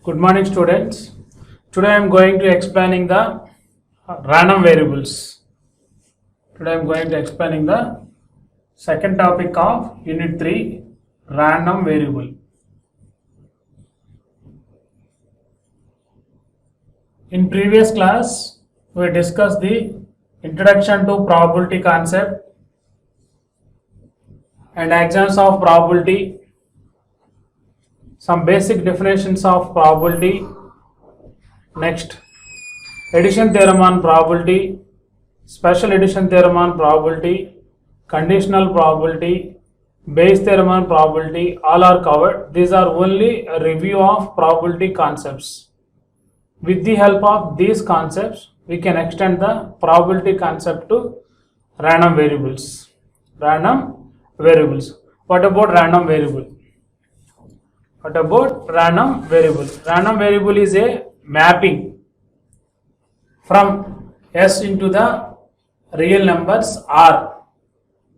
Good morning, students. Today I am going to explaining the random variables. Today I am going to explaining the second topic of Unit 3, random variable. In previous class, we discussed the introduction to probability concept and axioms of probability, some basic definitions of probability. Next, addition theorem on probability, special addition theorem on probability, conditional probability, Bayes theorem on probability, all are covered. These are only a review of probability concepts. With the help of these concepts, we can extend the probability concept to random variables. Random variables. What about random variable? What about random variable? Random variable is a mapping from S into the real numbers R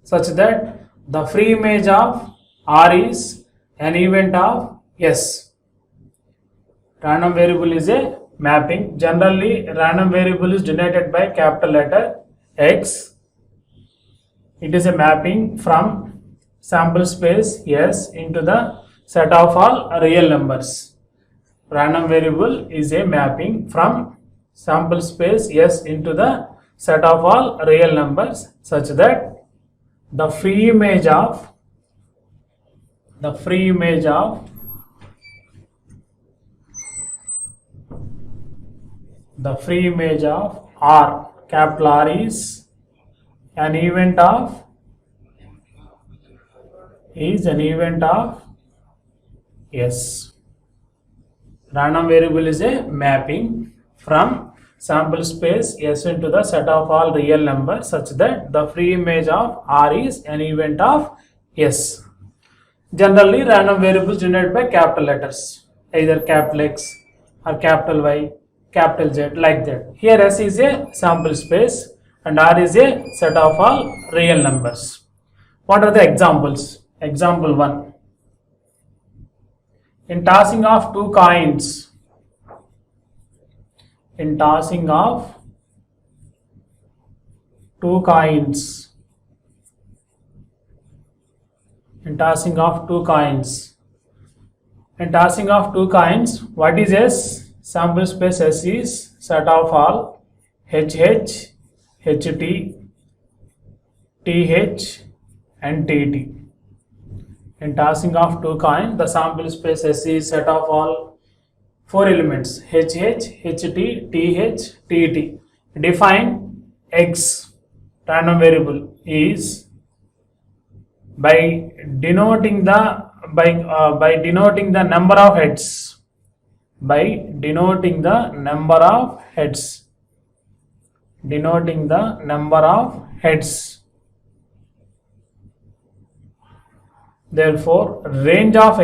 such that the free image of R is an event of S. Random variable is a mapping. Generally, random variable is denoted by capital letter X. It is a mapping from sample space S into the set of all real numbers. Random variable is a mapping from sample space S into the set of all real numbers such that the free image of R, capital R, is an event of S. Random variable is a mapping from sample space S into the set of all real numbers such that the free image of R is an event of S. Generally, random variables denoted by capital letters, either capital X or capital Y, capital Z, like that. Here S is a sample space and R is a set of all real numbers. What are the examples? Example 1. In tossing of two coins, in tossing of two coins, what is S? Sample space S is set of all HH, HT, TH and TT. In tossing of two coins, the sample space S is set of all four elements HH, HT, TH, TT. Define X, random variable, is by denoting the number of heads. Therefore, range of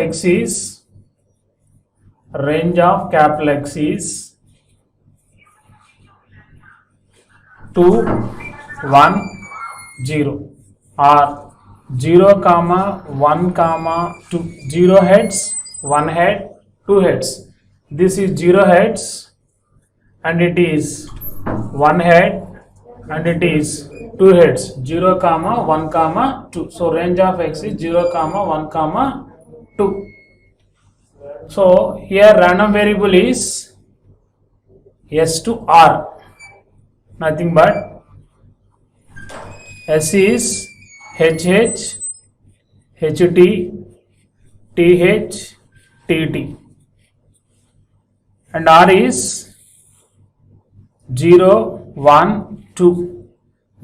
capital X is 2, 1, 0 or 0, 1, 2. 0 heads, 1 head, 2 heads. This is 0 heads and it is 1 head and it is 2 heads. 0, 1, 2. So range of X is 0, 1, 2. So here random variable is S to R, nothing but S is HH, HT, TH, TT and R is 0, 1, 2.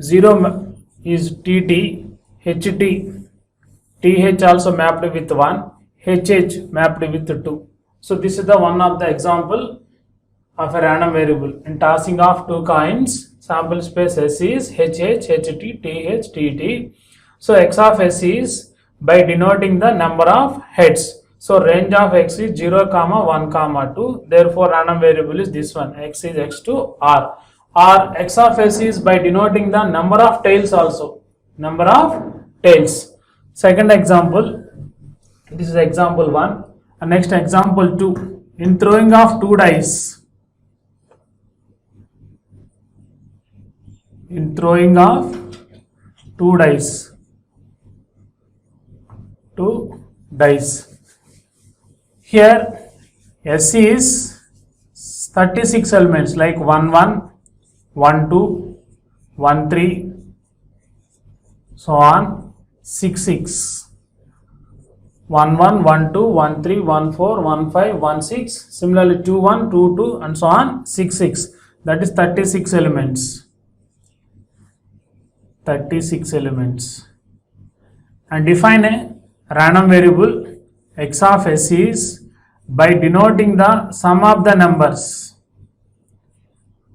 0 is TT, HT, TH also mapped with 1, HH mapped with 2. So this is the one of the example of a random variable. In tossing of two coins, sample space S is HH, HT, TH, TT. So X of S is by denoting the number of heads. So range of X is 0, 1, 2. Therefore random variable is this one, X is X to R. Or X of S is by denoting the number of tails also. Second example, this is example 1. And next example 2. In throwing of two dice, in throwing of two dice, here S is 36 elements like 1 1, 1 2, 1 3, so on 6 6. 1 1, 1 2, 1 3, 1 4, 1 5, 1 6, similarly 2 1, 2 2 and so on 6 6. That is 36 elements. 36 elements. And define a random variable x of s is by denoting the sum of the numbers.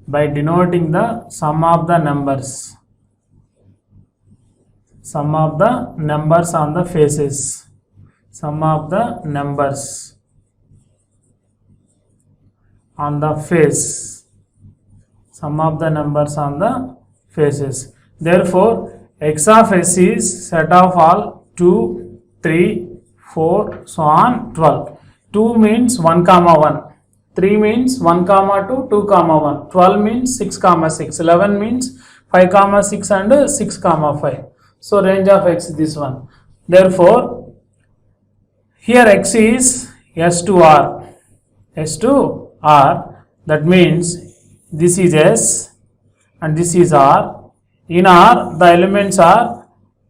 By denoting the sum of the numbers. Sum of the numbers on the faces. Sum of the numbers on the face. Sum of the numbers on the faces. Therefore, x of s is set of all 2, 3, 4, so on 12. 2 means 1 comma 1. 3 means 1 comma 2, 2 comma 1. 12 means 6 comma 6. 11 means 5 comma 6 and 6 comma 5. So range of x is this one. Therefore, here x is S to R. S to R, that means this is S and this is R. In R, the elements are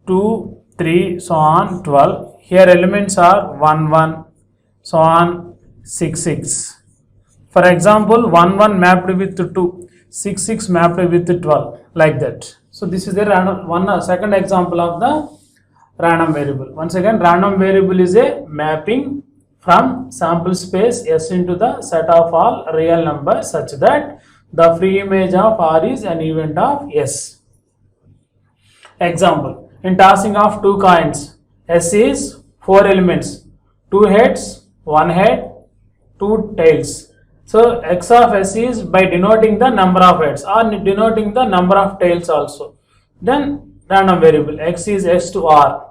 2, 3, so on 12. Here elements are 1, 1, so on 6, 6. For example, 1, 1 mapped with 2, 6, 6 mapped with 12, like that. So this is the second example of the random variable. Once again, random variable is a mapping from sample space S into the set of all real numbers such that the free image of R is an event of S. Example, in tossing of two coins, S is 4 elements, 2 heads, 1 head, 2 tails. So x of S is by denoting the number of heads or denoting the number of tails also. Then random variable x is S to R.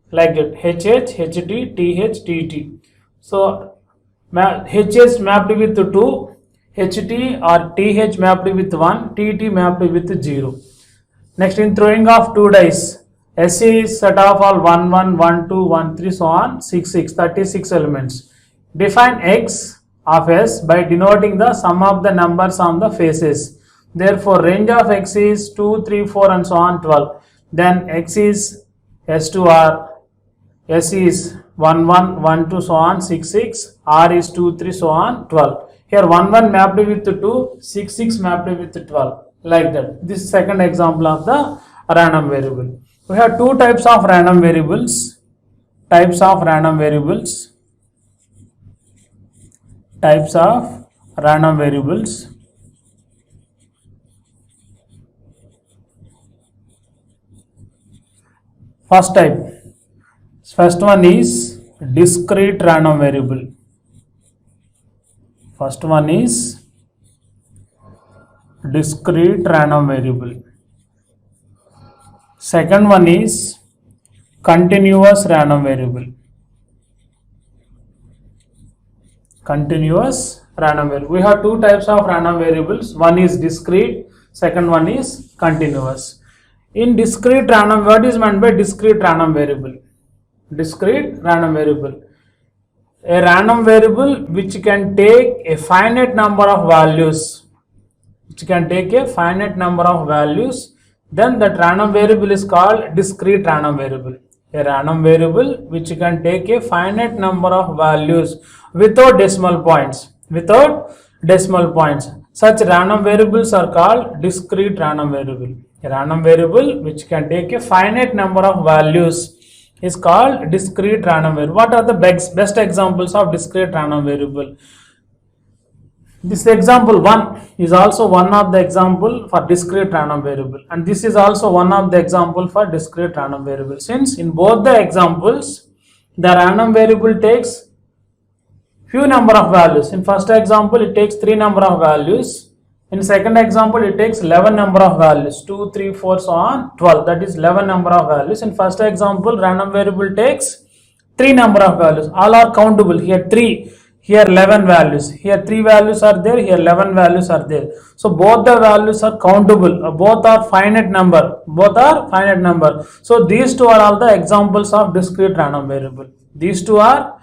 Like that, HH, HT, TH, TT. So HH mapped with 2, HT or TH mapped with 1, TT mapped with 0. Next, in throwing of two dice, S is set of all 1 1, 1 2, 1 3, so on 6 6, 36 elements. Define x of S by denoting the sum of the numbers on the faces. Therefore, range of x is 2, 3, 4 and so on 12. Then x is S to R. S is 1 1, 1 2, so on 6 6, R is 2 3, so on 12. Here 1 1 mapped with 2, 6 6 mapped with 12, like that. This is second example of the random variable. We have two types of random variables. Types of random variables. Types of random variables. First type. First one is discrete random variable. First one is discrete random variable. Second one is continuous random variable. Continuous random variable. We have two types of random variables. One is discrete, second one is continuous. In discrete random, what is meant by discrete random variable? Discrete random variable. A random variable which can take a finite number of values. Which can take a finite number of values. Then that random variable is called discrete random variable. A random variable which can take a finite number of values without decimal points. Without decimal points. Such random variables are called discrete random variable. A random variable which can take a finite number of values is called discrete random variable. What are the best examples of discrete random variable? This example 1 is also one of the example for discrete random variable, and this is also one of the example for discrete random variable. Since in both the examples the random variable takes few number of values. In first example it takes 3 number of values. In second example it takes 11 number of values, 2, 3, 4, so on 12, that is 11 number of values. In first example random variable takes 3 number of values, all are countable. Here 3, here 11 values, here 3 values are there, here 11 values are there. So both the values are countable, both are finite number, So these two are all the examples of discrete random variable. These two are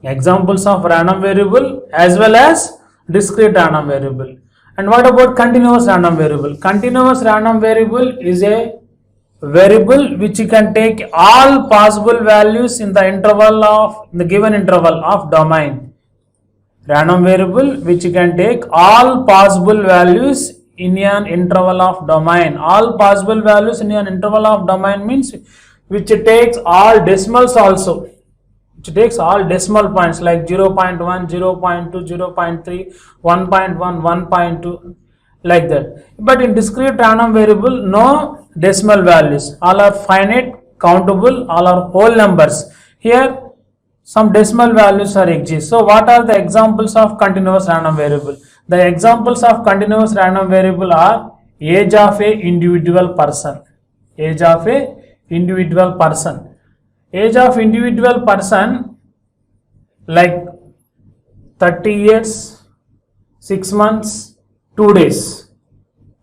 examples of random variable as well as discrete random variable. And what about continuous random variable? Continuous random variable is a variable which you can take all possible values in the given interval of domain. Random variable which you can take all possible values in an interval of domain. All possible values in an interval of domain means which takes all decimals also. Which takes all decimal points like 0.1, 0.2, 0.3, 1.1, 1.2, like that. But in discrete random variable, no decimal values. All are finite, countable, all are whole numbers. Here, some decimal values are exist. So, what are the examples of continuous random variable? The examples of continuous random variable are age of a individual person. Age of a individual person. Age of individual person like 30 years, 6 months, 2 days.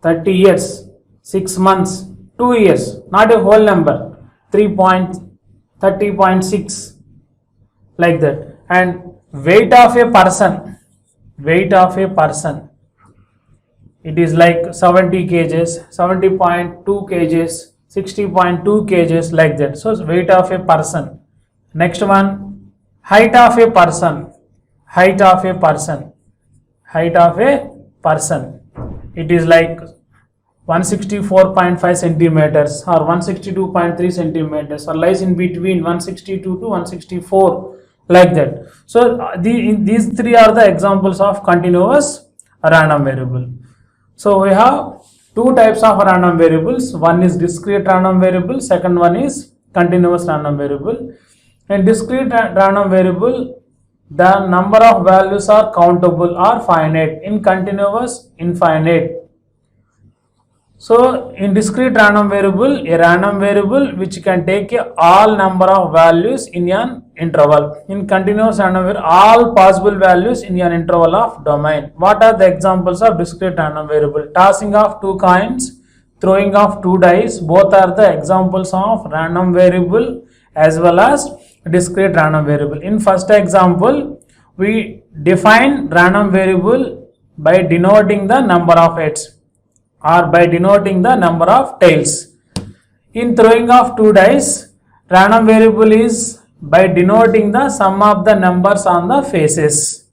30 years, 6 months, 2 years, not a whole number, 3.30.6, like that. And weight of a person, it is like 70 kgs, 70.2 kgs, 60.2 kgs, like that. So weight of a person. Next one, height of a person. It is like 164.5 centimeters or 162.3 centimeters or lies in between 162 to 164, like that. So these three are the examples of continuous random variable. So we have two types of random variables. One is discrete random variable, second one is continuous random variable. In discrete random variable, the number of values are countable or finite. In continuous, infinite. So in discrete random variable, a random variable which can take all number of values in an interval. In continuous random variable, all possible values in an interval of domain. What are the examples of discrete random variable? Tossing of 2 coins, throwing of 2 dice, both are the examples of random variable as well as discrete random variable. In first example, we define random variable by denoting the number of heads or by denoting the number of tails. In throwing of 2 dice, random variable is by denoting the sum of the numbers on the faces.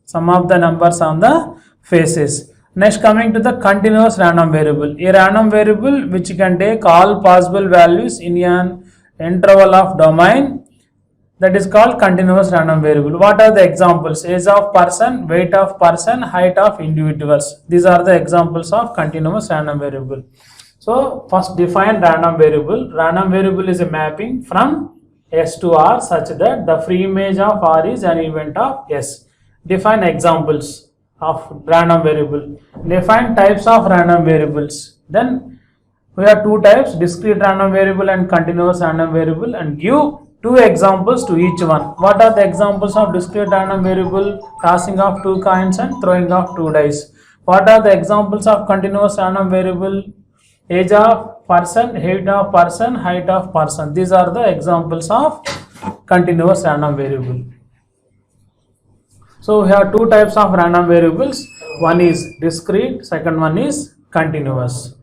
Next, coming to the continuous random variable. A random variable which can take all possible values in an interval of domain, that is called continuous random variable. What are the examples? Age of person, weight of person, height of individuals. These are the examples of continuous random variable. So first define random variable. Random variable is a mapping from S to R such that the free image of R is an event of S. Define examples of random variable. Define types of random variables. Then we have two types, discrete random variable and continuous random variable, and give 2 examples to each one. What are the examples of discrete random variable? Tossing of 2 coins and throwing of 2 dice. What are the examples of continuous random variable? Age of person, height of person, height of person. These are the examples of continuous random variable. So we have 2 types of random variables. One is discrete, second one is continuous.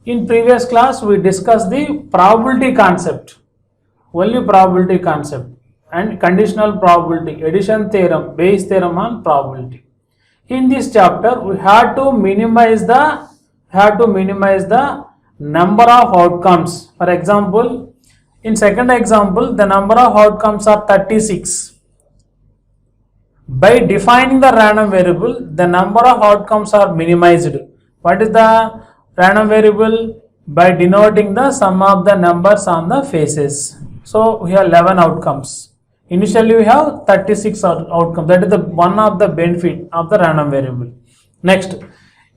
In previous class we discussed the probability concept. Only probability concept and conditional probability, addition theorem, Bayes theorem on probability. In this chapter, we have to minimize the number of outcomes. For example, in second example, the number of outcomes are 36. By defining the random variable, the number of outcomes are minimized. What is the random variable? By denoting the sum of the numbers on the faces. So we have 11 outcomes. Initially we have 36 outcomes. That is the one of the benefit of the random variable. Next,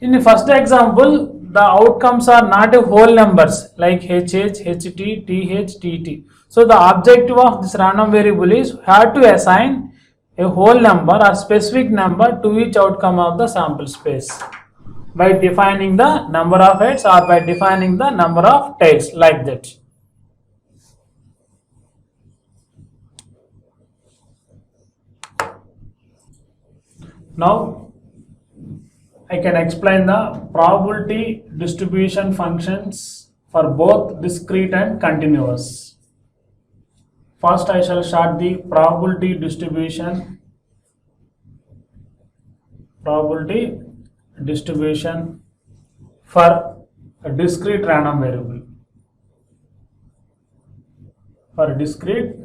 in the first example, the outcomes are not a whole numbers like HH, HT, TH, TT. So the objective of this random variable is have to assign a whole number or specific number to each outcome of the sample space by defining the number of heads or by defining the number of tails, like that. Now I can explain the probability distribution functions for both discrete and continuous. First I shall start the probability distribution for a discrete random variable. Probability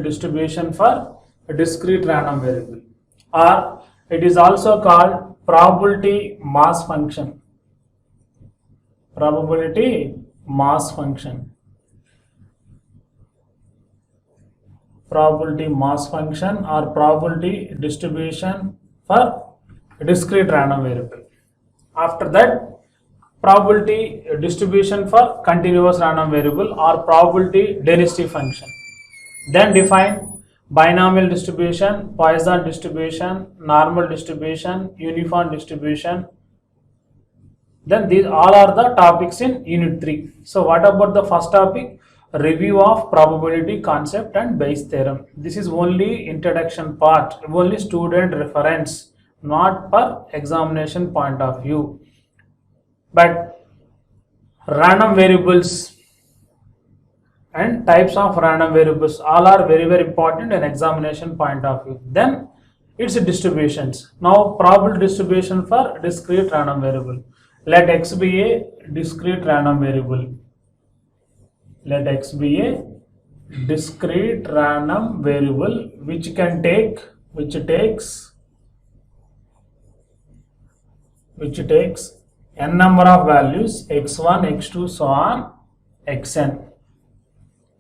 distribution for a discrete random variable, or it is also called probability mass function. Probability mass function or probability distribution for a discrete random variable. After that, probability distribution for continuous random variable or probability density function. Then define binomial distribution, Poisson distribution, normal distribution, uniform distribution. Then these all are the topics in unit 3. So what about the first topic? Review of probability concept and Bayes theorem. This is only introduction part, only student reference, not per examination point of view. But random variables and types of random variables all are very important in examination point of view. Then its distributions. Now probability distribution for discrete random variable. Let x be a discrete random variable. Let x be a discrete random variable which takes n number of values, x1, x2, so on, xn.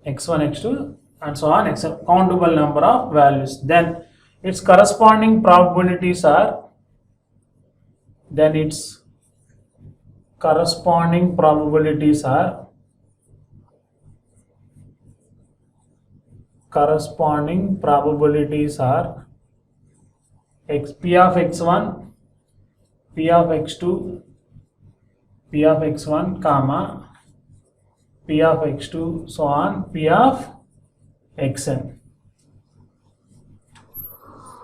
x1, x2 and so on, xn, countable number of values. Then its corresponding probabilities are, p of x1, p of x2, p of x1, comma, p of x2, so on, p of xn.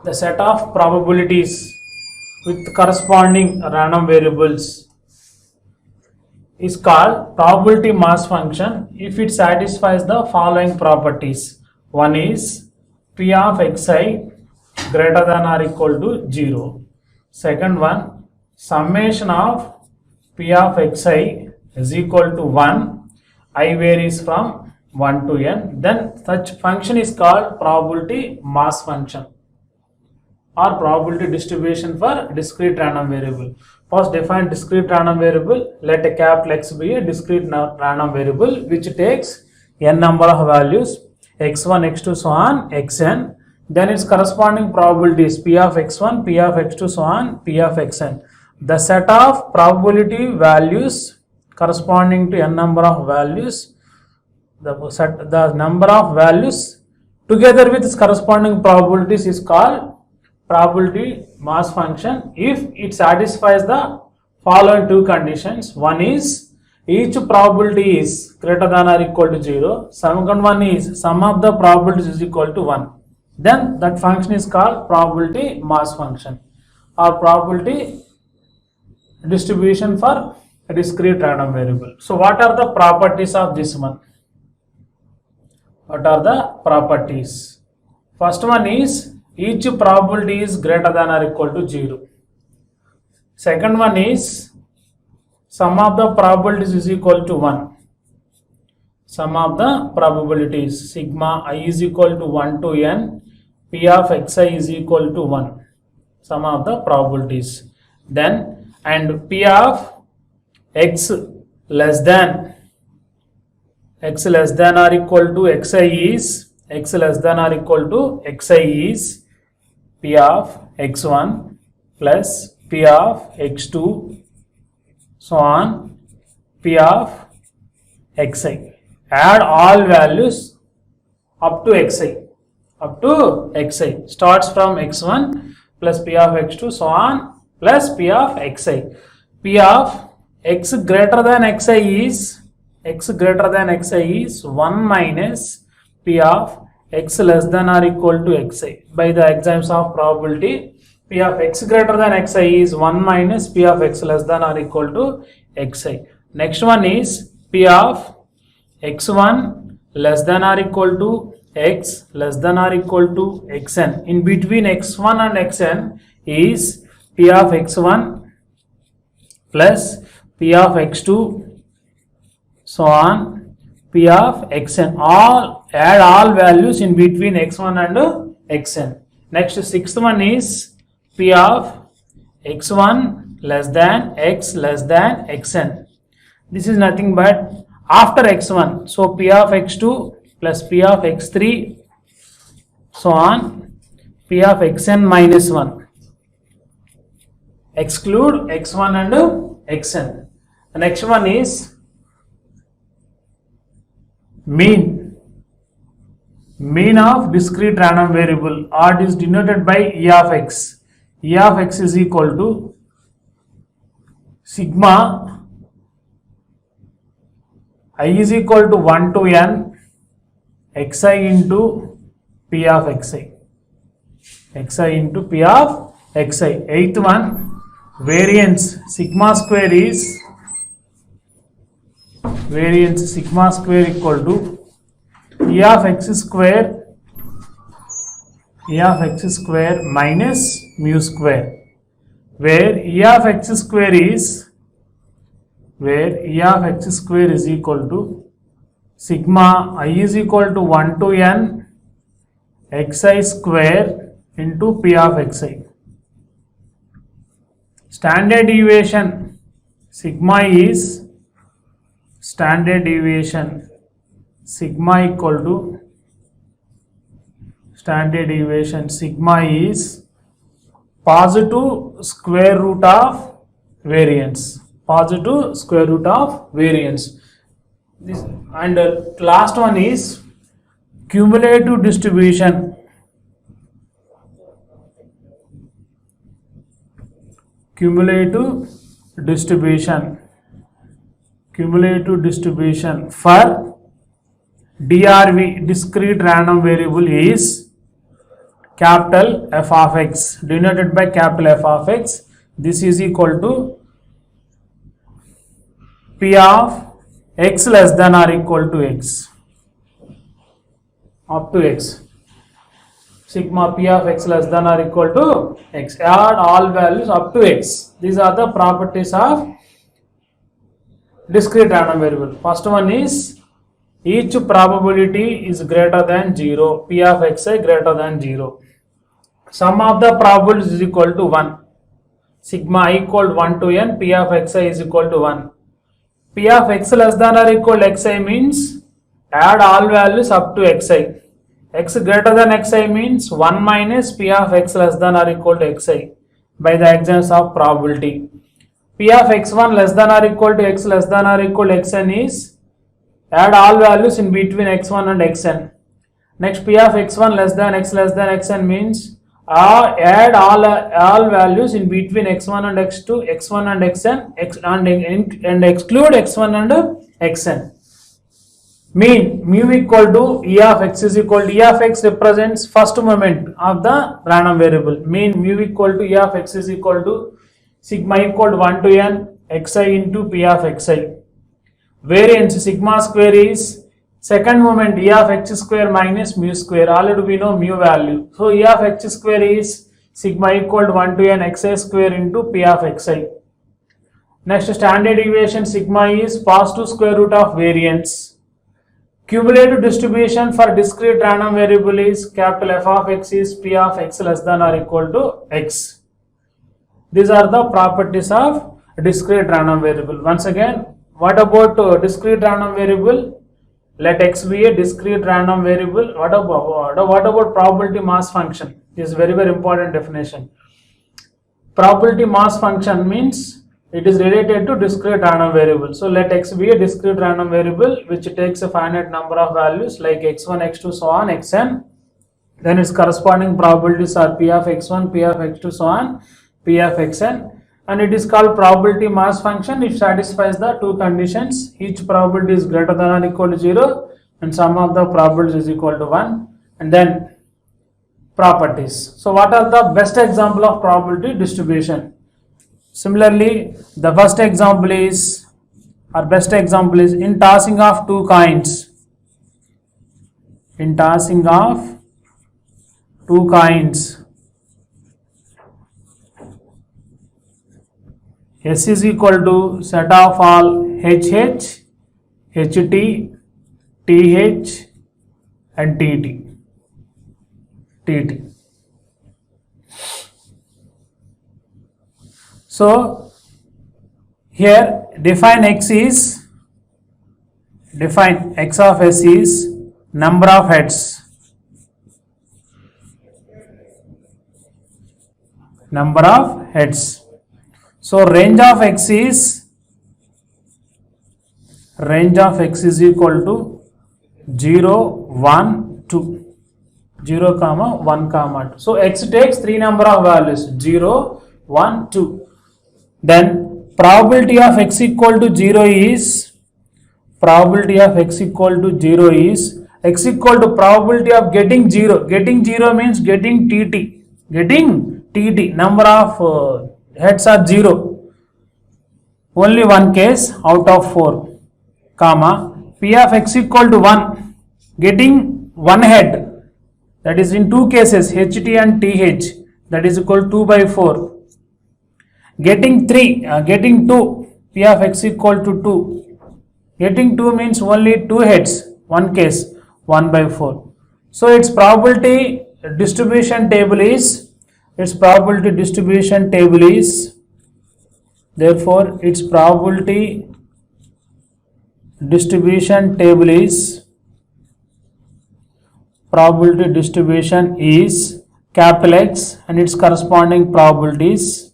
The set of probabilities with corresponding random variables is called probability mass function if it satisfies the following properties. One is p of xi greater than or equal to 0. Second one, summation of p of xi is equal to 1. I varies from 1 to n. Then such function is called probability mass function or probability distribution for discrete random variable. First define discrete random variable. Let a capital X be a discrete random variable which takes n number of values, x1, x2, so on, xn. Then its corresponding probabilities p of x1, p of x2, so on, p of xn. The set of probability values corresponding to n number of values, the number of values together with its corresponding probabilities is called probability mass function if it satisfies the following two conditions. One is each probability is greater than or equal to 0. Second one is sum of the probabilities is equal to 1. Then that function is called probability mass function or probability distribution for a discrete random variable. So what are the properties of this one? What are the properties? First one is each probability is greater than or equal to 0. Second one is sum of the probabilities is equal to 1. Sum of the probabilities, sigma I is equal to 1 to n, p of xi is equal to 1. Sum of the probabilities. Then and p of x less than or equal to xi is p of x1 plus p of x2, so on, p of xi. Add all values up to xi. up to xi. Starts from x1 plus p of x2 so on plus p of xi. P of x greater than xi is 1 minus p of x less than or equal to xi. By the axioms of probability, p of x greater than xi is 1 minus p of x less than or equal to xi. Next one is p of x1 less than or equal to x less than or equal to xn. In between x1 and xn is p of x1 plus p of x2 so on p of xn. Add all values in between x1 and xn. Next, sixth one is p of x1 less than x less than xn. This is nothing but after x1. So p of x2 plus p of x3 so on p of xn minus 1. Exclude x1 and xn. The next one is mean of discrete random variable, or it is denoted by E of x. E of x is equal to sigma I is equal to 1 to n xi into p of xi into p of xi. Eighth one, variance sigma square equal to E of x square minus mu square, where E of x square is equal to sigma I is equal to 1 to n xi square into p of xi. Standard deviation sigma equal to positive square root of variance. This, and last one is cumulative distribution. Cumulative distribution for DRV, discrete random variable, is capital F of x, denoted by capital F of x. This is equal to P of x less than or equal to x up to x. Sigma P of x less than or equal to x. Add all values up to x. These are the properties of discrete random variable. First one is each probability is greater than 0. P of xi greater than 0. Sum of the probabilities is equal to 1. Sigma I equal 1 to n. P of xi is equal to 1. P of x less than or equal to xi means add all values up to xi. X greater than xi means 1 minus P of x less than or equal to xi by the axioms of probability. P of x1 less than or equal to x less than or equal to xn is add all values in between x1 and xn. Next, P of x1 less than x less than xn means add all values in between x1 and x2, x1 and xn, and exclude x1 and xn. Mean mu equal to E of x is equal to E of x represents first moment of the random variable. Mean mu equal to E of x is equal to sigma equal to 1 to n xi into P of xi. Variance sigma square is second moment E of x square minus mu square. Already we know mu value. So E of x square is sigma equal to 1 to n xi square into P of xi. Next, standard deviation sigma is positive square root of variance. Cumulative distribution for discrete random variable is capital F of x is P of x less than or equal to x. These are the properties of discrete random variable. Once again, what about discrete random variable? Let x be a discrete random variable. What about probability mass function? This is very important definition. Probability mass function means it is related to discrete random variable. So let x be a discrete random variable which takes a finite number of values like x1, x2, so on, xn. then its corresponding probabilities are P of x1, P of x2, so on, P of xn, and it is called probability mass function. It satisfies the two conditions: each probability is greater than or equal to 0 and sum of the probabilities is equal to 1. And then properties. So what are the best example of probability distribution? Similarly, the first example is, or best example is, in tossing of two coins. In tossing of two coins, S is equal to set of all HH, HT, TH and TT. So here define x of S is number of heads. Number of heads. So range of x is equal to 0, 1, 2. 0, 1, 2. So x takes three number of values: 0, 1, 2. Then probability of x equal to 0 is x equal to probability of getting 0. Getting 0 means getting TT. Number of heads are 0. Only one case out of 4. P of x equal to 1. Getting one head. That is in two cases, HT and TH. That is equal to 2 by 4. Getting 2. P of x equal to 2. Getting 2 means only two heads. One case, 1 by 4. So its probability distribution table is, therefore its probability distribution is capital X and its corresponding probabilities.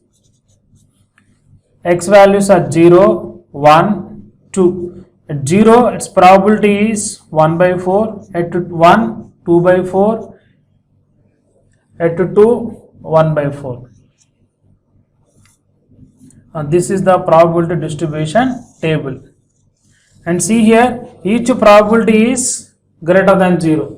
X values are 0, 1, 2. At 0, its probability is 1 by 4. At 1, 2 by 4. At 2, 1 by 4. This is the probability distribution table. And see here, each probability is greater than 0.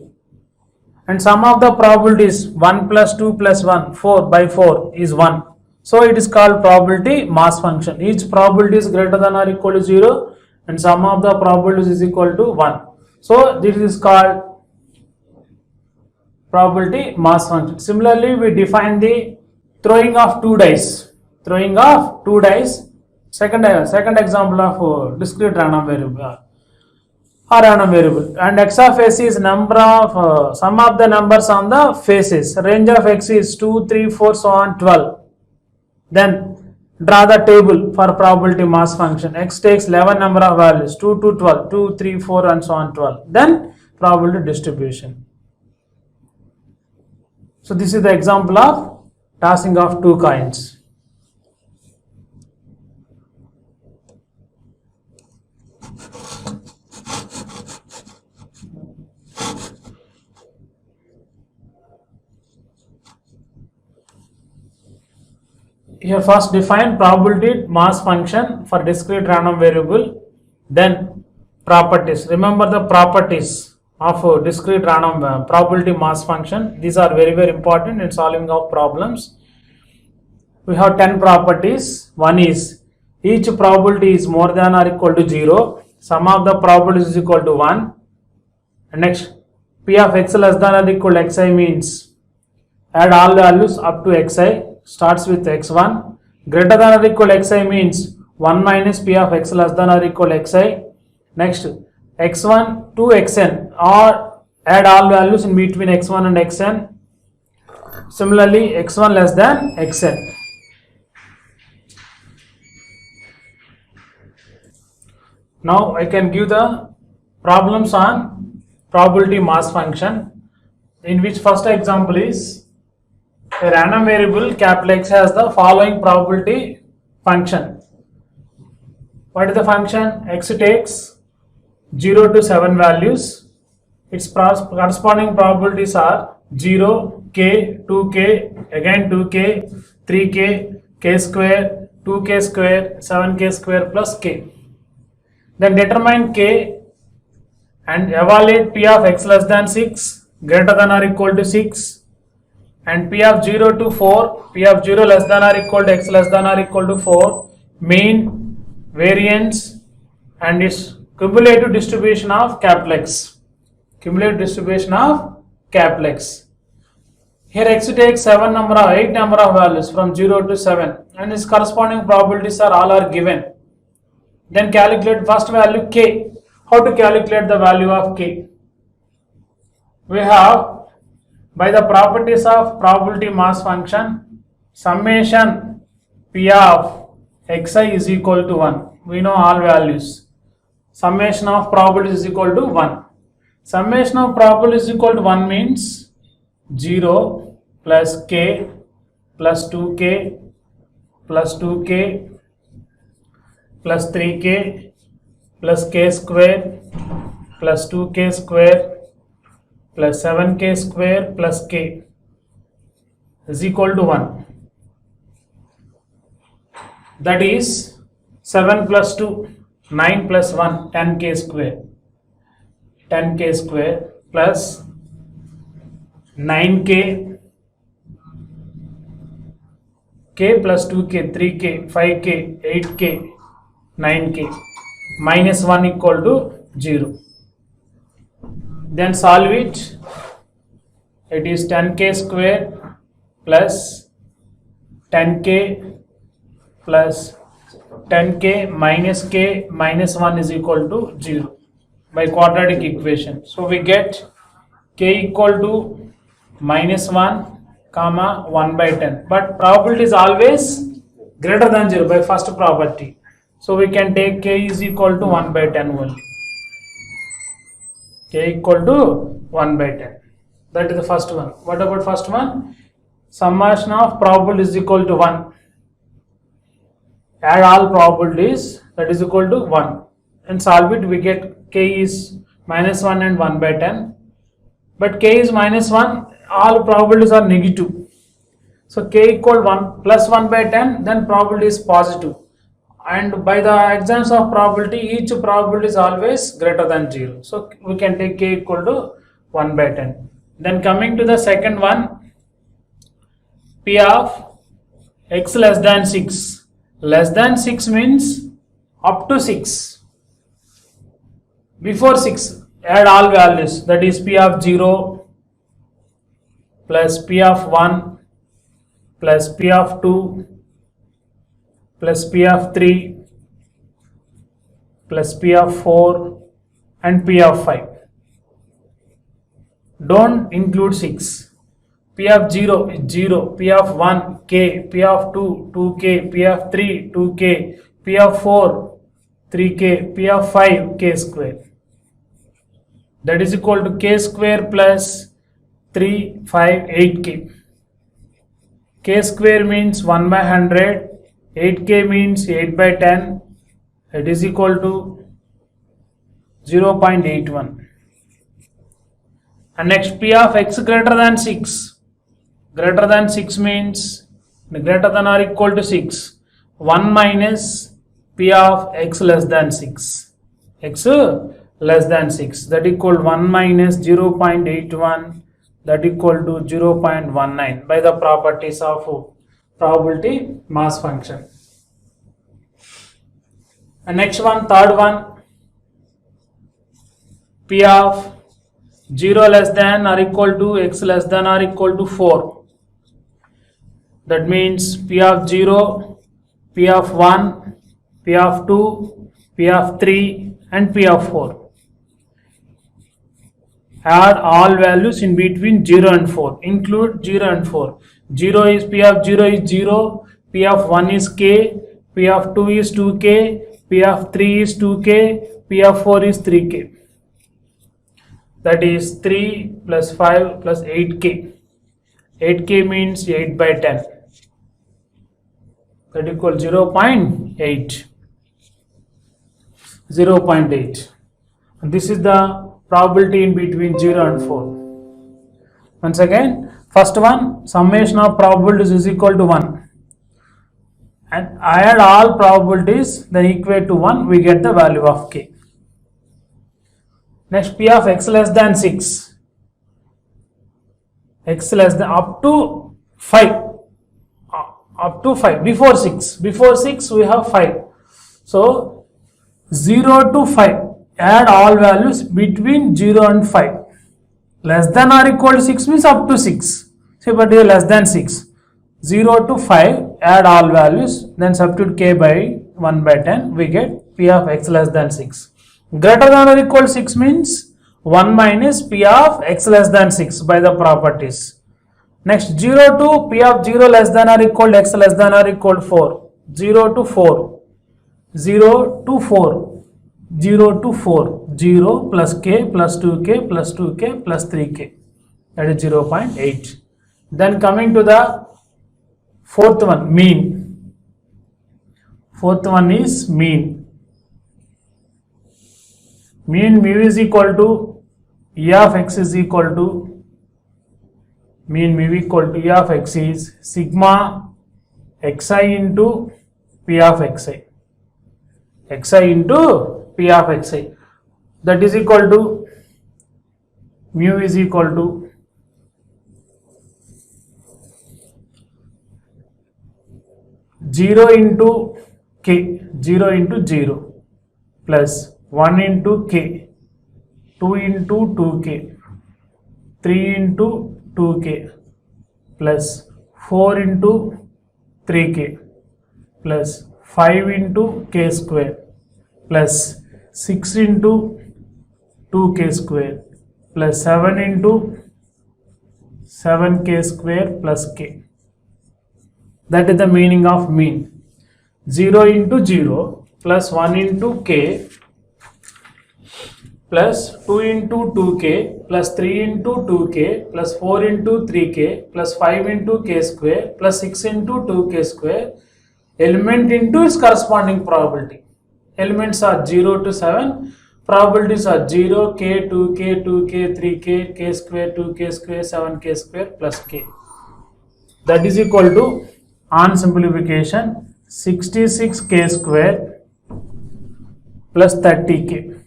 And sum of the probabilities 1 plus 2 plus 1, 4 by 4 is 1. So it is called probability mass function. Each probability is greater than or equal to 0 and sum of the probabilities is equal to 1. So this is called probability mass function. Similarly, we define the throwing of two dice. Second example of discrete random variable. And x of s is number of sum of the numbers on the faces. Range of x is 2, 3, 4, so on 12. Then draw the table for probability mass function. X takes 11 number of values, 2 to 12, 2, 3, 4 and so on 12. Then probability distribution. So this is the example of tossing of two coins. Here first define probability mass function for discrete random variable, then properties. Remember the properties of discrete random probability mass function. These are very, very important in solving of problems. We have 10 properties. One is each probability is more than or equal to 0. Sum of the probabilities is equal to 1. And next, P of x less than or equal to xi means add all values up to xi. Starts with x1. Greater than or equal to xi means 1 minus P of x less than or equal to xi. Next, x1 to xn, or add all values in between x1 and xn. Similarly, x1 less than xn. Now I can give the problems on probability mass function, in which first example is a random variable capital X has the following probability function. What is the function? X takes 0 to 7 values. Its corresponding probabilities are 0, k, 2k, again 2k, 3k, k square, 2k square, 7k square plus k. Then determine k and evaluate p of x less than 6 greater than or equal to 6 and p of 0 to 4, p of 0 less than or equal to x less than or equal to 4, mean, variance and its cumulative distribution of capital X. Cumulative distribution of capital X. Here x takes 8 number of values from 0 to 7 and its corresponding probabilities all are given. Then calculate first value k. How to calculate the value of k? We have, by the properties of probability mass function, summation p of xi is equal to 1. We know all values. Summation of probability is equal to 1. Summation of probability is equal to 1 means 0 plus k plus 2k plus 2k plus 3k plus k square plus 2k square plus 7k square plus k is equal to 1. That is 7 plus 2, 9 plus 1, 10k square. 10k square plus 9k, k plus 2k, 3k, 5k, 8k, 9k, minus 1 equal to 0. Then solve it. It is 10k square plus 10k plus 10k minus k minus 1 is equal to 0 by quadratic equation. So we get k equal to minus 1 comma 1 by 10, but probability is always greater than 0 by first property. So we can take k is equal to 1 by 10 only. K equal to 1 by 10. That is the first one. What about first one? Summation of probability is equal to 1. Add all probabilities, that is equal to 1. And solve it, we get k is minus 1 and 1 by 10. But k is minus 1, all probabilities are negative. So k equal 1 plus 1 by 10, then probability is positive. And by the exams of probability, each probability is always greater than 0. So we can take k equal to 1 by 10. Then coming to the second one, p of x less than 6. Less than 6 means up to 6. Before 6, add all values, that is p of 0 plus p of 1 plus p of 2 plus p of 3 plus p of 4 and p of 5. Don't include 6. P of 0 is 0, P of 1 k, P of 2 2k, P of 3 2k, P of 4 3k, P of 5 k square. That is equal to k square plus 3, 5, 8k. K square means 1 by 100, 8k means 8 by 10. It is equal to 0.81. And next, P of x greater than 6. Greater than 6 means greater than or equal to 6. 1 minus P of x less than 6. X less than 6. That equal 1 minus 0.81. That equal to 0.19 by the properties of probability mass function. And next one, third one, P of 0 less than or equal to x less than or equal to 4. That means P of 0, P of 1, P of 2, P of 3 and P of 4. Add all values in between 0 and 4. Include 0 and 4. 0 is P of 0 is 0, P of 1 is k, P of 2 is 2k, P of 3 is 2k, P of 4 is 3k. That is 3 plus 5 plus 8k. 8k means 8 by 10. That equals 0.8. 0.8. This is the probability in between 0 and 4. Once again, first one, summation of probabilities is equal to 1. And add all probabilities, then equate to 1, we get the value of k. Next, p of x less than 6. X less than up to 5. Up to 5. Before 6. Before 6, we have 5. So, 0 to 5. Add all values between 0 and 5. Less than or equal to 6 means up to 6. See, but here less than 6. 0 to 5, add all values, then substitute k by 1 by 10, we get p of x less than 6. Greater than or equal to 6 means 1 minus p of x less than 6 by the properties. Next, 0 to p of 0 less than or equal to x less than or equal to 4. 0 to 4. 0 to 4. 0 to 4. 0 plus k plus 2k plus 2k plus 3k. That is 0.8. Then coming to the fourth one, mean. Fourth one is mean. Mean mu is equal to E of x is equal to, mean mu equal to E of x is sigma xi into p of xi. Xi into p of xi. That is equal to, mu is equal to zero into k, 0 into 0 plus 1 into k, 2 into 2k, 3 into 2k plus 4 into 3k plus 5 into k square plus 6 into 2k square plus 7 into 7k square plus k. That is the meaning of mean. 0 into 0 plus 1 into k plus 2 into 2k plus 3 into 2k plus 4 into 3k plus 5 into k square plus 6 into 2k square, element into its corresponding probability. Elements are 0 to 7, probabilities are 0, k, 2k, 2k, 3k, k square, 2k square, 7k square plus k. That is equal to, on simplification, 66k square plus 30k.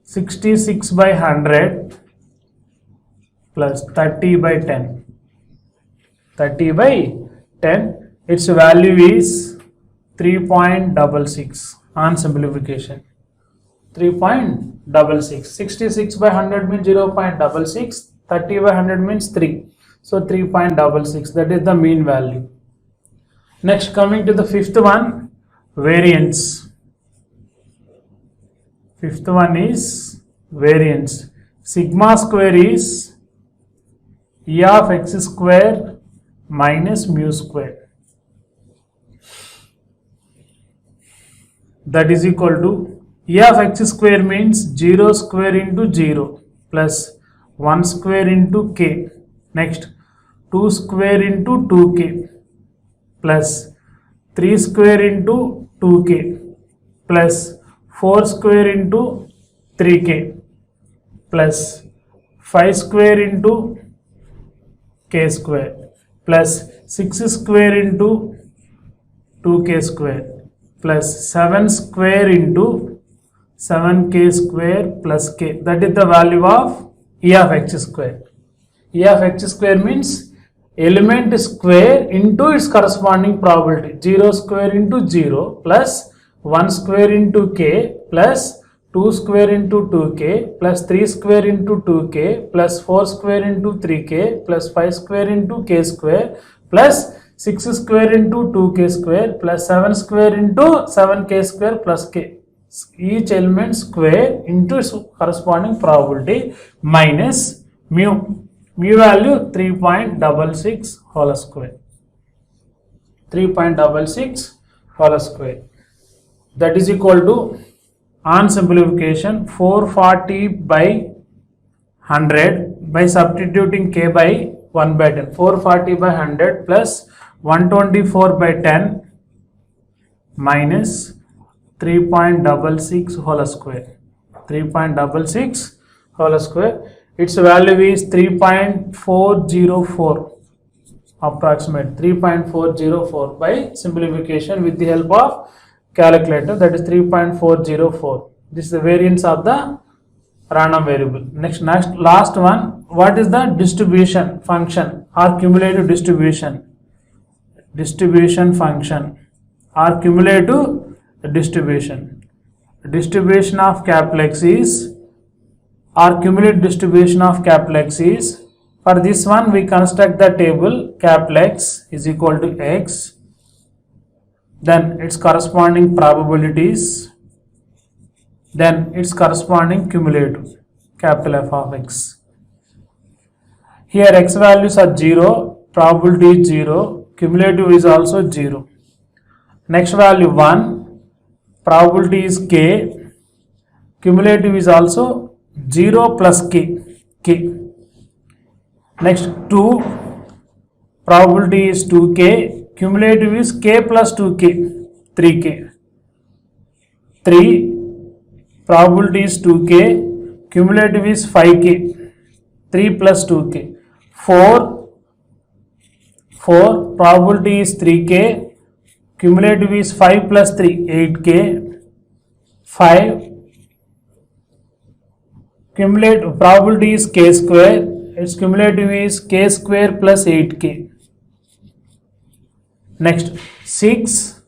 66 by 100 plus 30 by 10. 30 by 10, its value is 3.66 on simplification. 3.66. 66 by 100 means 0.66. 30 by 100 means 3. So 3.66, that is the mean value. Next, coming to the fifth one, variance. Fifth one is variance. Sigma square is E of x square minus mu square. That is equal to, E of x square means 0 square into 0 plus 1 square into k. Next, 2 square into 2k plus 3 square into 2k plus 4 square into 3k plus 5 square into k square plus 6 square into 2k square plus 7 square into 7k square plus k. That is the value of E of x square. E of x square means element square into its corresponding probability. 0 square into 0 plus 1 square into k plus 2 square into 2k plus 3 square into 2k plus 4 square into 3k plus 5 square into k square plus 6 square into 2k square plus 7 square into 7k square plus k. Each element square into its corresponding probability minus mu. Mu value 3.66 whole square. 3.66 whole square. That is equal to, on simplification, 440 by 100 by substituting k by 1 by 10. 440 by 100 plus 124 by 10 minus 3.66 whole square. 3.66 whole square. its value is 3.404, approximate 3.404 by simplification with the help of calculator, that is 3.404. This is the variance of the random variable. Next last one, what is the distribution function or cumulative distribution function or cumulative distribution of capital X is, or cumulative distribution of capital X is. For this one we construct the table capital X is equal to X, then its corresponding probabilities, then its corresponding cumulative capital F of X. Here X values are 0, probability is 0, cumulative is also 0. Next value 1, probability is K, cumulative is also 0 plus K. Next 2, probability is 2K, cumulative is K plus 2K, 3K. 3, probability is 2K, cumulative is 5K, 3 plus 2K. 4, probability is 3K, cumulative is 5 plus 3, 8K. 5, cumulative probability is K square, its cumulative is K square plus 8K. Next 6,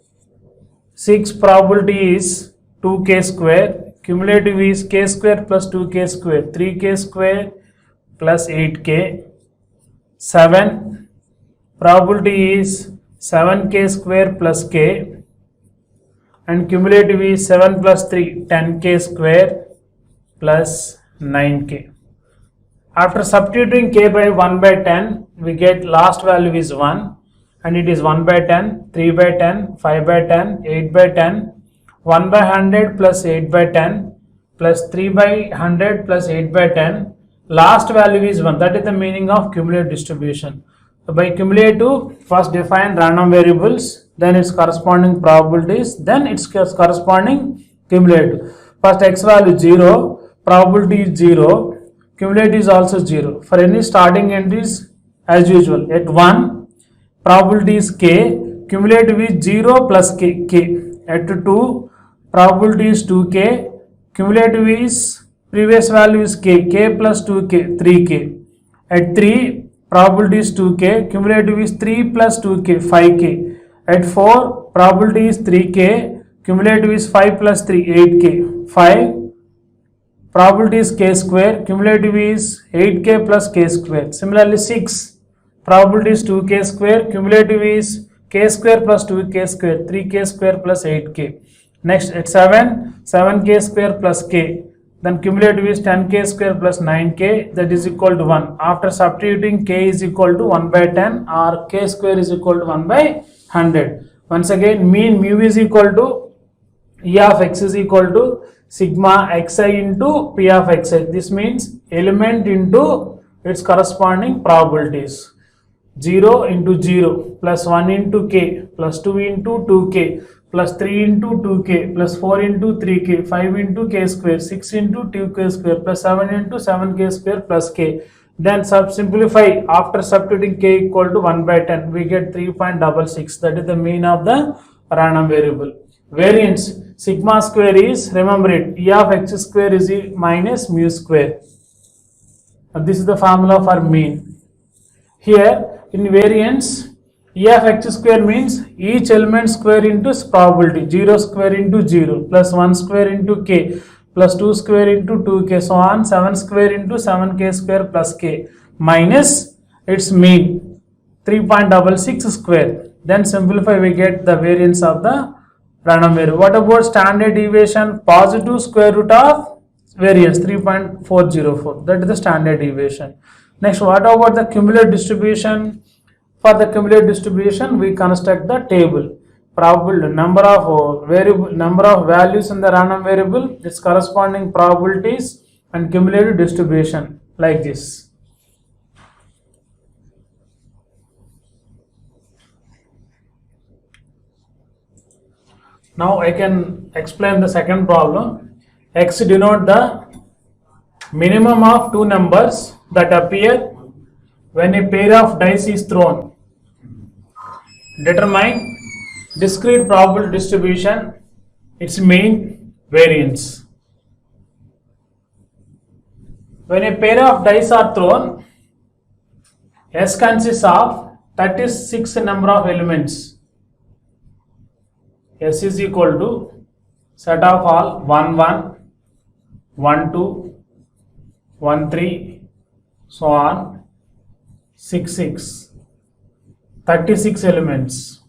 probability is 2K square, cumulative is K square plus 2K square, 3K square plus 8K. 7, probability is 7K square plus K, and cumulative is 7 plus 3, 10K square plus 9K. After substituting K by 1 by 10, we get last value is 1, and it is 1 by 10, 3 by 10, 5 by 10, 8 by 10, 1 by 100 plus 8 by 10 plus 3 by 100 plus 8 by 10. Last value is 1. That is the meaning of cumulative distribution. So by cumulative, first define random variables, then its corresponding probabilities, then its corresponding cumulative. First X value 0, probability is 0, cumulative is also 0. For any starting entries, as usual, at 1, probability is K, cumulative is 0 plus K. At 2, probability is 2K, cumulative is previous value is K plus 2K, 3K. At 3, probability is 2K, cumulative is 3 plus 2K, 5K. At 4, probability is 3K, cumulative is 5 plus 3, 8K. 5, probability is K square, cumulative is 8K plus K square. Similarly 6, probability is 2K square, cumulative is K square plus 2K square, 3K square plus 8K. Next at 7, 7K square plus K, then cumulative is 10K square plus 9K, that is equal to 1. After substituting K is equal to 1 by 10 or K square is equal to 1 by 100. Once again, mean mu is equal to E of X is equal to sigma xi into P of xi. This means element into its corresponding probabilities. 0 into 0 plus 1 into K plus 2 into 2K plus 3 into 2K plus 4 into 3K, 5 into K square, 6 into 2K square plus 7 into 7K square plus K. Then simplify after substituting K equal to 1 by 10, we get 3.66. That is the mean of the random variable. Variance, sigma square is, remember it, E of X square is minus mu square. This is the formula for mean. Here in variance, E of X square means each element square into probability, 0 square into 0 plus 1 square into K plus 2 square into 2K, so on, 7 square into 7K square plus K minus its mean 3.66 square. Then simplify, we get the variance of the random variable. What about standard deviation? Positive square root of variance 3.404. That is the standard deviation. Next, what about the cumulative distribution? For the cumulative distribution, we construct the table. Probability, number of values in the random variable, its corresponding probabilities, and cumulative distribution like this. Now I can explain the second problem. X denote the minimum of two numbers that appear when a pair of dice is thrown. Determine discrete probability distribution, its mean variance. When a pair of dice are thrown, S consists of 36 number of elements. S is equal to set of all 1 1, 1 2, 1 3, so on 6 6, 36 elements.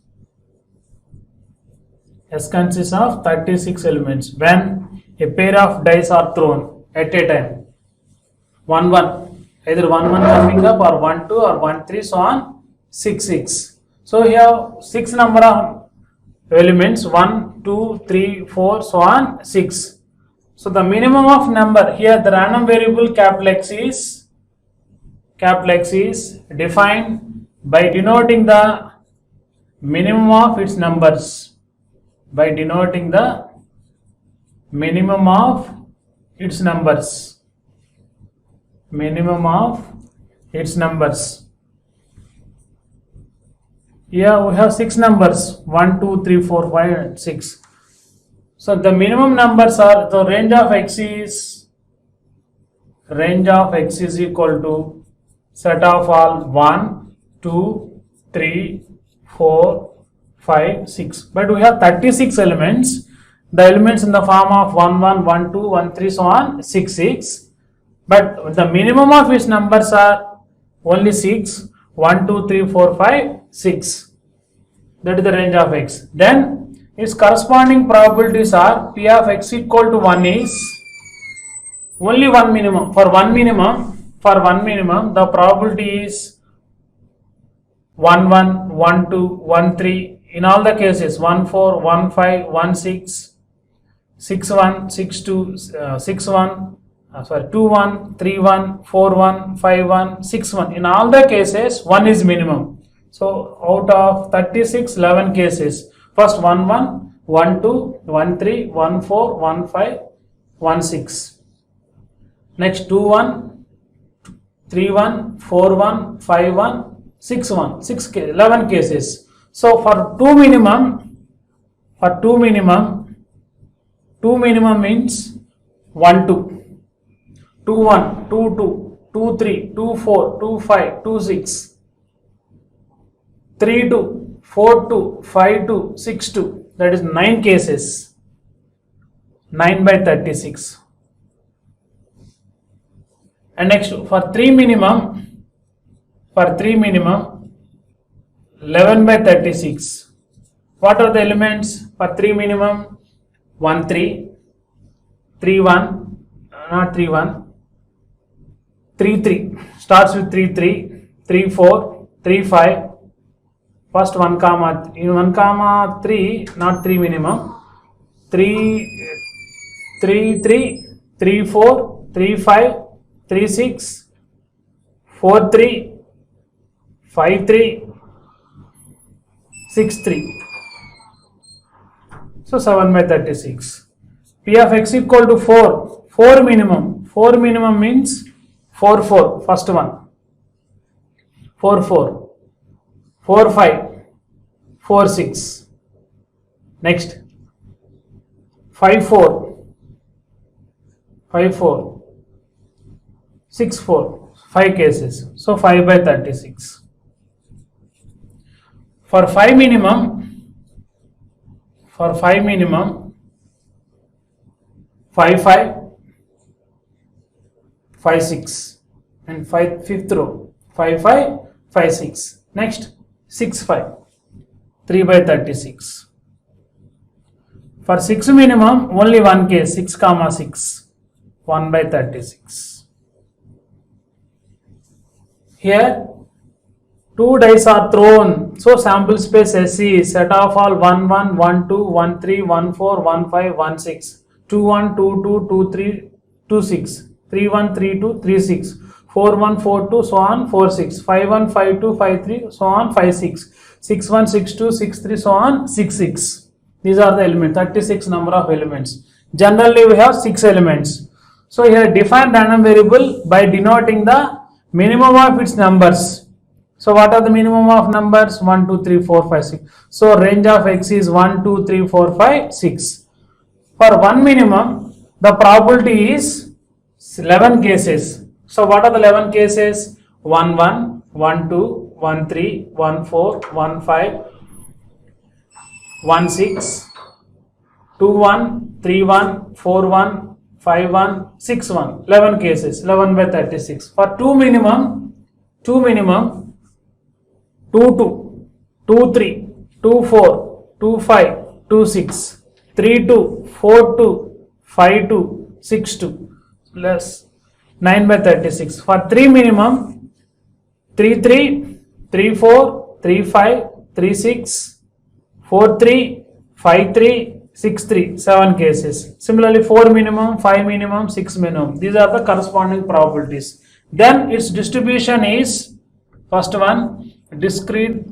S consists of 36 elements when a pair of dice are thrown at a time. 1 1, either 1 1 coming up or 1 2 or 1 3, so on 6 6. So here have 6 number of elements 1 2 3 4, so on 6. So the minimum of number here, the random variable capital X is defined by denoting the minimum of its numbers. By denoting the minimum of its numbers. Minimum of its numbers. Here we have 6 numbers 1 2 3 4 5 and 6. So the minimum numbers are, the range of x is equal to set of all 1 2 3 4 5 6, but we have 36 elements. The elements in the form of 1 1 1 2 1 3, so on 6 6, but the minimum of its numbers are only 6 1 2 3 4 5 6. That is the range of x. Then its corresponding probabilities are P of x equal to 1 is only one minimum. For one minimum, the probability is 1 1 1 2 1 3. In all the cases 1 4 1 5 1 6 6 1 6 2 6 1 2 1 3 1 4 1 5 1 6 1. In all the cases 1 is minimum. So out of 36, 11 cases, first 1 1 1 2 1 3 1 4 1 5 1 6, next 2 1 3 1 4 1 5 1 6 1, 11 cases. So for two minimum means 1 2 2 1 2 2 2 3 2 4 2 5 2 6 3 2 4 2 5 2 6 2, that is 9 cases, 9 by 36. And next for 3 minimum 11 by 36. What are the elements for 3 minimum? 1 3 3 1, not 3 1, 3 3, starts with 3 3 3 4 3 5. First 1 comma, in 1 comma 3, not 3 minimum, 3 3 3 3 4 3 5 3 6 4 3 5 3 6 3. So 7 by 36. P of x equal to 4. 4 minimum. 4 minimum means 4 4. First one. 4 4. 4 5. 4 6. Next. 5 4. 5 4. 6 4. 5 cases. So 5 by 36. For 5 minimum, 5 5 5 6, and 5th row 5 5 5 6. Next 6 5, 3 by 36. For 6 minimum, only one case, 6 comma 6, 1 by 36. Here 2 dice are thrown, so sample space S is set of all 1 1 1 2 1 3 1 4 1 5 1 6, 2 1 2 2 2 3 2 6, 3 1 3 2 3 6, 4 1 4 2, so on 4 6, 5 1 5 2 5 3, so on 5 6, 6 1 6 2 6 3, so on 6 6. These are the elements, 36 number of elements. Generally we have 6 elements. So here define random variable by denoting the minimum of its numbers. So what are the minimum of numbers? 1, 2, 3, 4, 5, 6. So range of x is 1, 2, 3, 4, 5, 6. For one minimum, the probability is 11 cases. So what are the 11 cases? 1, 1, 1, 2, 1, 3, 1, 4, 1, 5, 1, 6, 2, 1, 3, 1, 4, 1, 5, 1, 6, 1. 11 cases, 11 by 36. For two minimum, 2, 2, 2, 3, 2, 4, 2, 5, 2, 6, 3, 2, 4, 2, 5, 2, 6, 2, plus 9 by 36. For 3 minimum, 3, 3, 3, 4, 3, 5, 3, 6, 4, 3, 5, 3, 6, 3, 7 cases. Similarly, 4 minimum, 5 minimum, 6 minimum. These are the corresponding probabilities. Then its distribution is, first one, discrete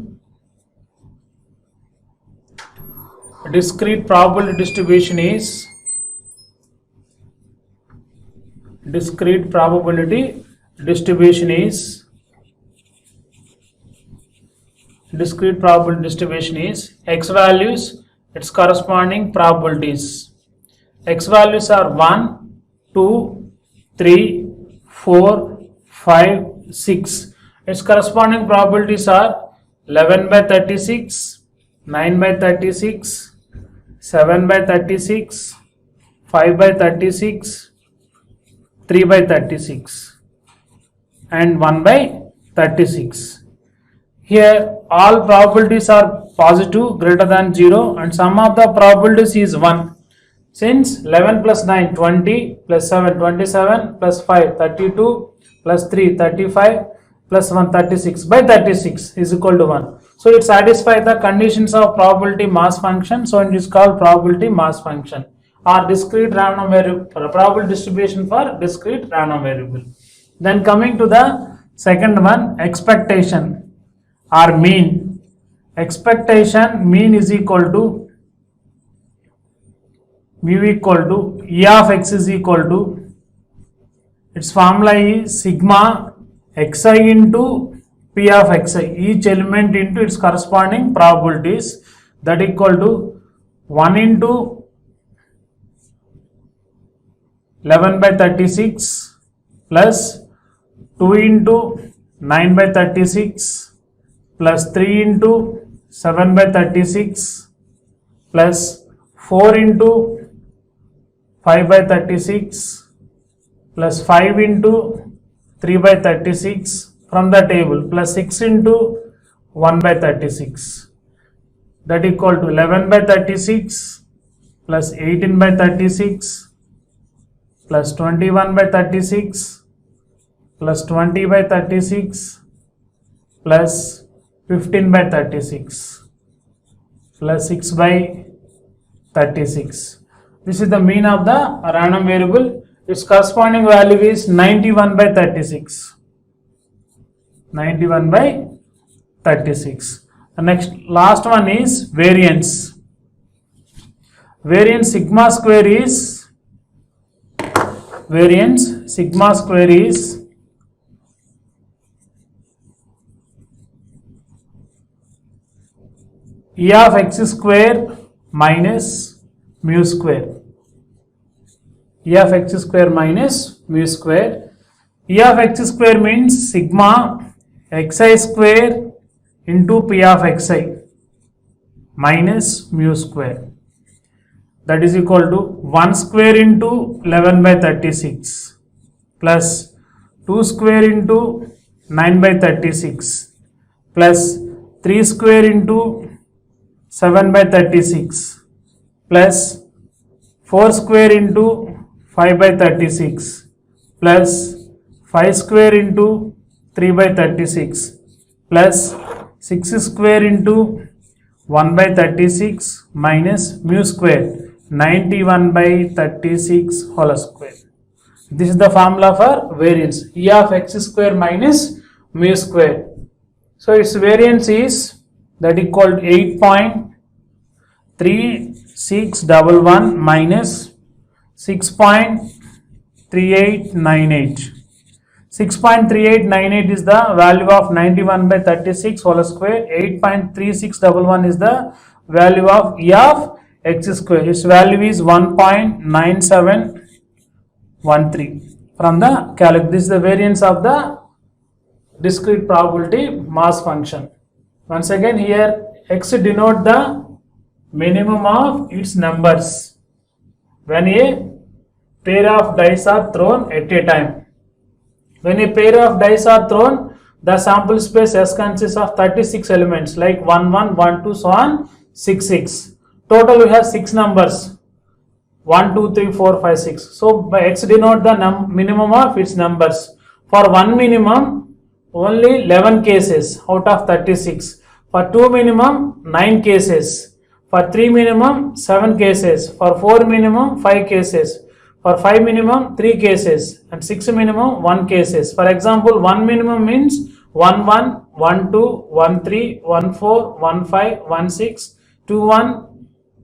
probability distribution is x values, its corresponding probabilities. X values are 1, 2, 3, 4, 5, 6. Its corresponding probabilities are 11 by 36, 9 by 36, 7 by 36, 5 by 36, 3 by 36, and 1 by 36. Here all probabilities are positive, greater than 0, and sum of the probabilities is 1. Since 11 plus 9, 20, plus 7, 27, plus 5, 32, plus 3, 35, plus 1, 36 by 36 is equal to 1. So it satisfies the conditions of probability mass function, so it is called probability mass function or discrete random variable, probability distribution for discrete random variable. Then coming to the second one, expectation or mean. Expectation mean is equal to mu equal to E of x is equal to, its formula is sigma xi into p of xi, each element into its corresponding probabilities, that equal to 1 into 11 by 36 plus 2 into 9 by 36 plus 3 into 7 by 36 plus 4 into 5 by 36 plus 5 into 3 by 36 from the table plus 6 into 1 by 36, that equal to 11 by 36 plus 18 by 36 plus 21 by 36 plus 20 by 36 plus 15 by 36 plus 6 by 36. This is the mean of the random variable. Its corresponding value is 91 by 36. 91 by 36. The next last one is variance. Variance sigma square is E of x square minus mu square. E of x square minus mu square. E of x square means sigma xi square into p of xi minus mu square, that is equal to 1 square into 11 by 36 plus 2 square into 9 by 36 plus 3 square into 7 by 36 plus 4 square into 5 by 36 plus 5 square into 3 by 36 plus 6 square into 1 by 36 minus mu square 91 by 36 whole square. This is the formula for variance, E of x square minus mu square. So its variance is that equal to 8.3611 minus 6.36 6.3898. 6.3898 is the value of 91 by 36 whole square. 8.3611 is the value of E of x square. Its value is 1.9713 from the calculus. This is the variance of the discrete probability mass function. Once again, here x denote the minimum of its numbers when a pair of dice are thrown at a time. When a pair of dice are thrown, the sample space S consists of 36 elements like 1, 1, 1, 2, so on 6, 6. Total we have 6 numbers 1, 2, 3, 4, 5, 6. So by x denote the minimum of its numbers. For one minimum, only 11 cases out of 36. For 2 minimum, 9 cases. For 3 minimum, 7 cases. For 4 minimum, 5 cases. For 5 minimum, 3 cases. And 6 minimum, 1 cases. For example, 1 minimum means 1, 1, 1, 2, 1, 3, 1, 4, 1, 5, 1, 6, 2, 1,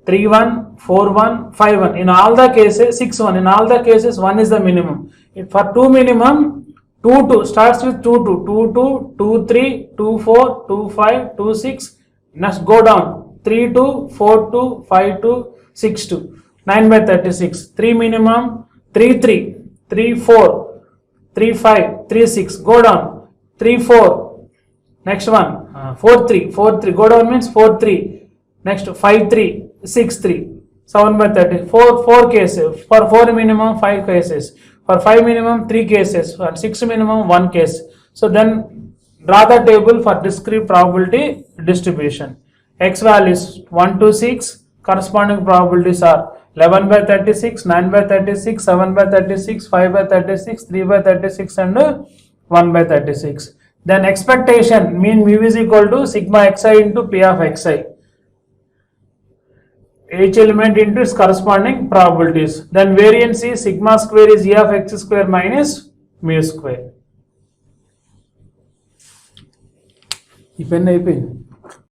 3, 1, 4, 1, 5, 1. In all the cases, 6, 1. In all the cases, 1 is the minimum. For 2 minimum, 2, 2 starts with 2, 2, 2, 2, 2, 3, 2, 4, 2, 5, 2, 6. Next go down. 3, 2, 4, 2, 5, 2, 6, 2. 9 by 36. 3 minimum, 3, 3, 3, 4, 3, 5, 3, 6. Go down. 3, 4. Next one. 4, 3, 4, 3. Go down means 4, 3. Next 5, 3, 6, 3. 7 by 30. 4 cases. For 4 minimum, 5 cases. For 5 minimum, 3 cases. For 6 minimum, 1 case. So then draw the table for discrete probability distribution. X values 1 to 6. Corresponding probabilities are 11 by 36, 9 by 36, 7 by 36, 5 by 36, 3 by 36 and 1 by 36. Then expectation mean mu is equal to sigma xi into p of xi. Each element into its corresponding probabilities. Then variance is sigma square is E of x square minus mu square. ఈ pen అయిపోయింది.